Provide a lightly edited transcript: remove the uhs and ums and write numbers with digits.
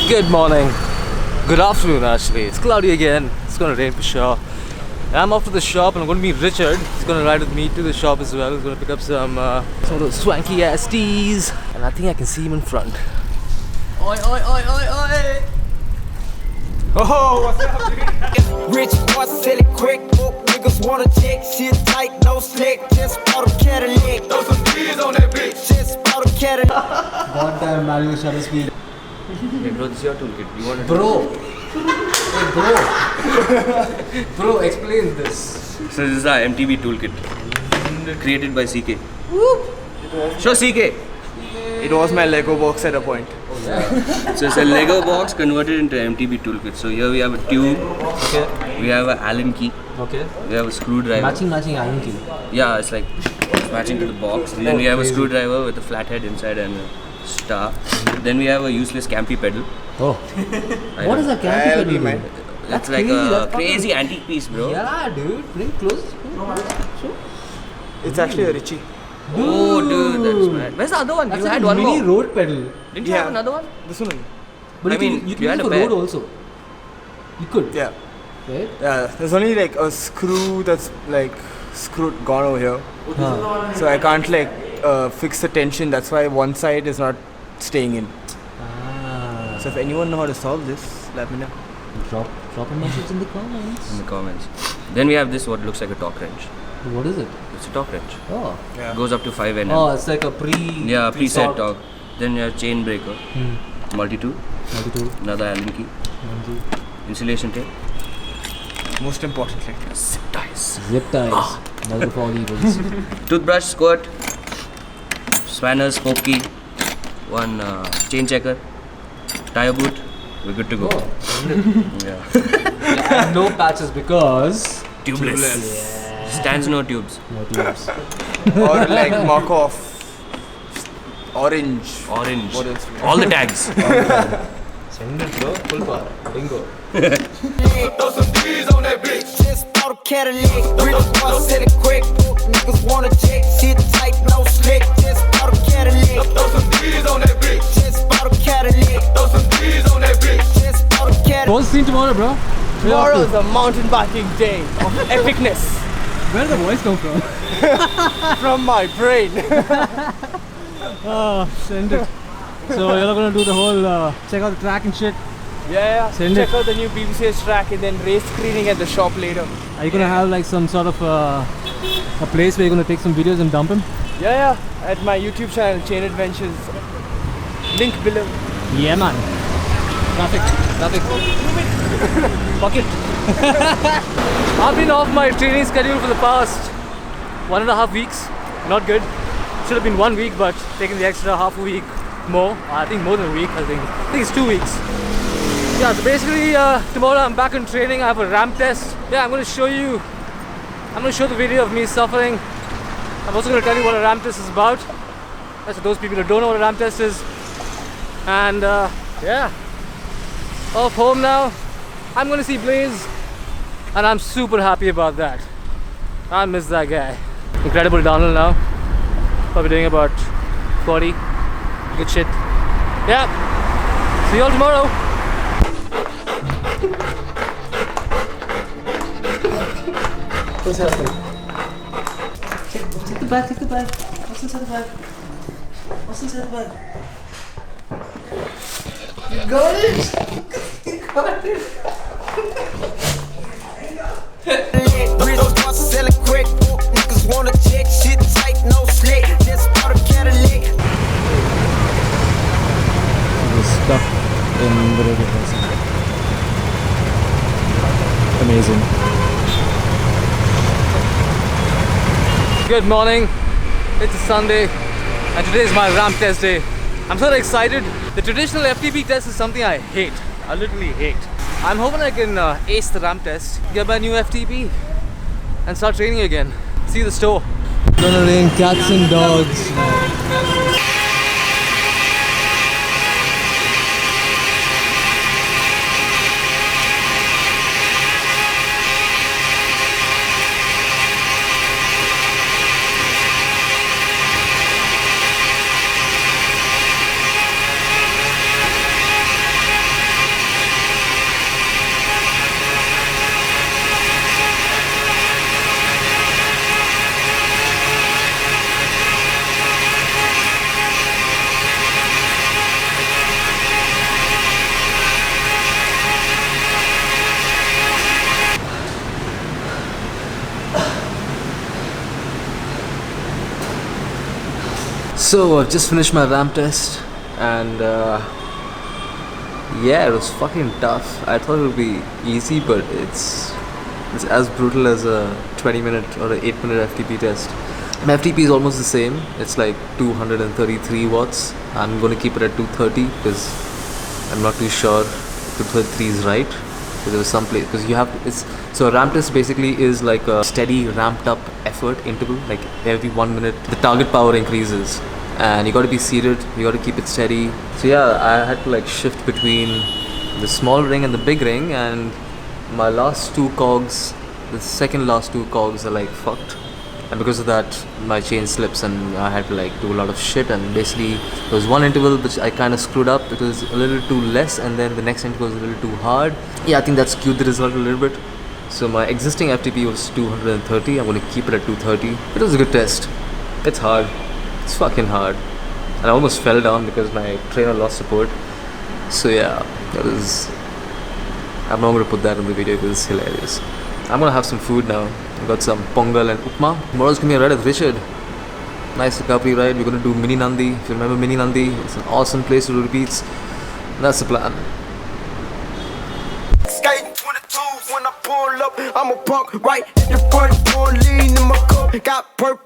Good morning. Good afternoon, actually. It's cloudy again. It's gonna rain for sure. I'm off to the shop and I'm gonna meet Richard. He's gonna ride with me to the shop as well. He's gonna pick up some of those swanky ass teas. And I think I can see him in front. Oi, oi, oi, oi, oi! Oh, what's up, dude? Rich boy, sell it quick. Niggas wanna check shit tight, no slick. Just bought a Cadillac. Throw some G's on that bitch. Just bought a Cadillac. God damn, manual shutter speed. Hey bro, this is your toolkit. You want it? Bro! Hey bro! Bro, explain this. So this is our MTB toolkit, created by CK. Show CK. It was my Lego box at a point. So it's a Lego box converted into MTB toolkit. So here we have a tube. Okay. We have an Allen key. Okay. We have a screwdriver. Matching iron key. Yeah, it's like matching to the box. And then we have a screwdriver with a flathead inside and a star. Then we have a useless campy pedal. Oh. What is a campy pedal? man. That's like a crazy antique piece, bro. Yeah, dude. Bring close. It's actually a Richie. Oh, dude, that's mad. Where's the other one? That's You like had a one mini more. road pedal. Didn't you have another one? This one only. But I you mean, can, you use had it a for pair. road also. You could. Yeah. Right? Yeah. There's only like a screw that's like gone over here. So I can't like fix the tension. That's why one side is not staying in. Ah. So if anyone know how to solve this, let me know. Drop a message in the comments. In the comments. Then we have this what looks like a torque wrench. What is it? It's a torque wrench. Oh. Yeah. It goes up to 5 Nm. Oh, it's like a preset pre-sort. torque. Then you have chain breaker, multi-tool, 92. another Allen key, insulation tape, Most importantly. zip ties, Zip ties. Mother of all evils. toothbrush, squirt, spanners, spoke key, one chain checker, tire boot. We're good to go. Yeah. And no patches because Tubeless. Stands no tubes. no tubes. Or like mark off. Orange. Orange. What else? All the tags. Send it, bro. Full power. Bingo. Throw some G's on that bitch. Just bought a Cadillac. Rich boy, sell it quick. Niggas wanna check shit tight, no slick. Just bought a Cadillac. Throw some G's on that bitch. Just bought a Cadillac. Throw some G's on that bitch. Just bought a Cadillac. What's the scene tomorrow, bro? Tomorrow is a mountain biking day of epicness. Where did the voice come from? From my brain. Oh, send it. So you're not gonna do the whole check out the track and shit. Yeah. Send Check it. out the new BBCS track and then race screening at the shop later. Are you gonna have like some sort of a place where you're gonna take some videos and dump him? Yeah. At my YouTube channel, Chain Adventures. Link below. Yeah, man. Traffic. Fuck it. I've been off my training schedule for the past 1.5 weeks. Not good. Should have been 1 week, but taking the extra half a week more. I think more than a week. I think it's 2 weeks. Yeah, so basically tomorrow I'm back in training. I have a ramp test. Yeah, I'm going to show the video of me suffering. I'm also going to tell you what a ramp test is about. That's for those people who don't know what a ramp test is. And yeah, off home now. I'm going to see Blaze. And I'm super happy about that. I miss that guy. Incredible downhill now. Probably doing about 40. Good shit. Yeah. See you all tomorrow. What's happening? Take the bag, What's inside the bag? You got it? Rich boy, sell it quick. Niggas wanna check shit tight, no slick. Just bought a Cadillac. We're stuck in the river crossing. Amazing. Good morning. It's a Sunday. And today is my ramp test day. I'm so excited. The traditional FTP test is something I hate. I literally hate. I'm hoping I can ace the ramp test, get my new FTP, and start training again. See the store. Gonna rain cats and dogs. So I've just finished my ramp test, and yeah, it was fucking tough. I thought it would be easy, but it's as brutal as a 20-minute or an 8-minute FTP test. My FTP is almost the same. It's like 233 watts. I'm going to keep it at 230 because I'm not too sure 233 is right. Because there was some place, because you have so a ramp test basically is like a steady ramped up effort interval. Like every 1 minute the target power increases, and you got to be seated, you got to keep it steady. So yeah, I had to like shift between the small ring and the big ring, and my last two cogs, the second last two cogs are like fucked, and because of that my chain slips and I had to like do a lot of shit. And basically there was one interval which I kind of screwed up. It was a little too less, and then the next interval was a little too hard. Yeah, I think that skewed the result a little bit. So my existing FTP was 230. I'm going to keep it at 230. It was a good test. It's hard. It's fucking hard. And I almost fell down because my trainer lost support. So yeah, that was... I'm not going to put that in the video because it's hilarious. I'm going to have some food now. I got some pongal and upma. Tomorrow's going to be a ride with Richard. Nice recovery ride. We're going to do Mini Nandi. If you remember Mini Nandi, it's an awesome place to do repeats. That's the plan. Skating 22s when I pull up, I'm a punk right in the front, lean in my cup, got purple.